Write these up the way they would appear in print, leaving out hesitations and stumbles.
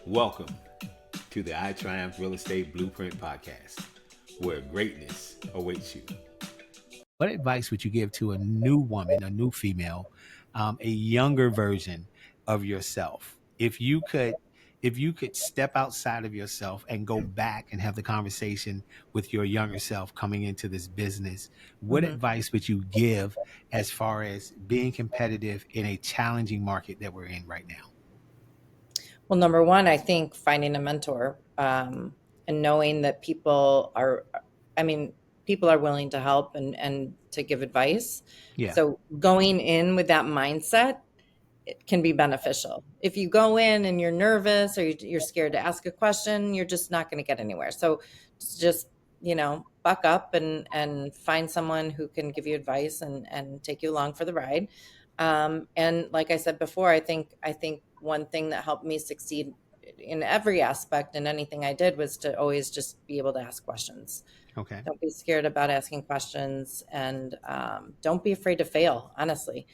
Welcome to the I Triumph Real Estate Blueprint Podcast, where greatness awaits you. What advice would you give to a new woman, a new female, a younger version of yourself? If you could step outside of yourself and go back and have the conversation with your younger self coming into this business, what Mhm. advice would you give as far as being competitive in a challenging market that we're in right now? Well, number one, I think finding a mentor and knowing that people are willing to help and to give advice. Yeah. So going in with that mindset, it can be beneficial. If you go in and you're nervous or you're scared to ask a question, you're just not going to get anywhere. So just, buck up and find someone who can give you advice and take you along for the ride. And like I said before, I think one thing that helped me succeed in every aspect and anything I did was to always just be able to ask questions. Okay. Don't be scared about asking questions, and don't be afraid to fail, honestly.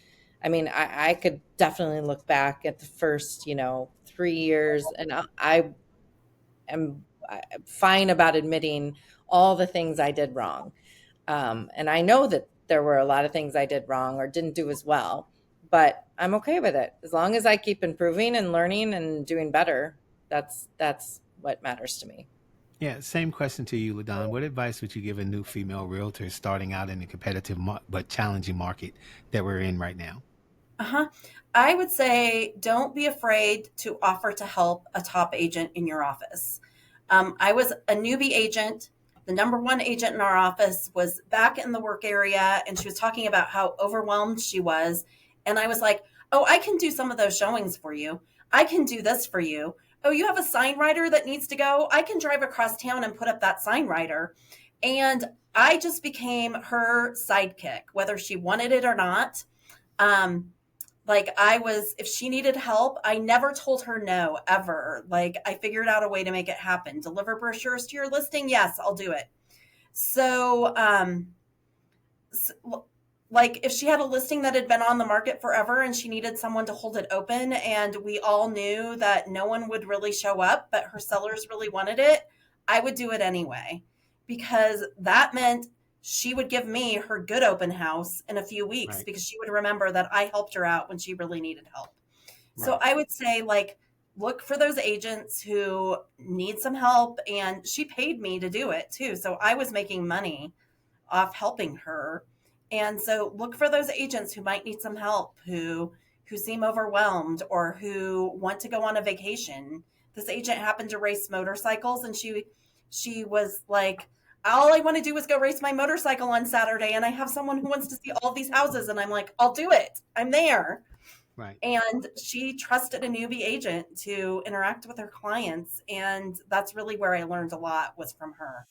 I mean, I could definitely look back at the first, 3 years, and I am fine about admitting all the things I did wrong. And I know that there were a lot of things I did wrong or didn't do as well, but I'm okay with it. As long as I keep improving and learning and doing better, that's what matters to me. Yeah, same question to you, LaDon. What advice would you give a new female realtor starting out in a competitive but challenging market that we're in right now? Uh-huh. I would say don't be afraid to offer to help a top agent in your office. I was a newbie agent. The number one agent in our office was back in the work area, and she was talking about how overwhelmed she was. And I was like, oh, I can do some of those showings for you. I can do this for you. Oh, you have a sign writer that needs to go? I can drive across town and put up that sign writer. And I just became her sidekick, whether she wanted it or not. Um, like if she needed help, I never told her no, ever. Like I figured out a way to make it happen. Deliver brochures to your listing? Yes, I'll do it. So, s- like if she had a listing that had been on the market forever and she needed someone to hold it open, and we all knew that no one would really show up, but her sellers really wanted it, I would do it anyway, because that meant she would give me her good open house in a few weeks Right, because she would remember that I helped her out when she really needed help. So right. I would say, like, look for those agents who need some help, and she paid me to do it too. So I was making money off helping her. And so look for those agents who might need some help, who seem overwhelmed or who want to go on a vacation. This agent happened to race motorcycles, and she was like, all I want to do is go race my motorcycle on Saturday, and I have someone who wants to see all these houses. And I'm like, I'll do it. I'm there. Right. And she trusted a newbie agent to interact with her clients. And that's really where I learned a lot, was from her.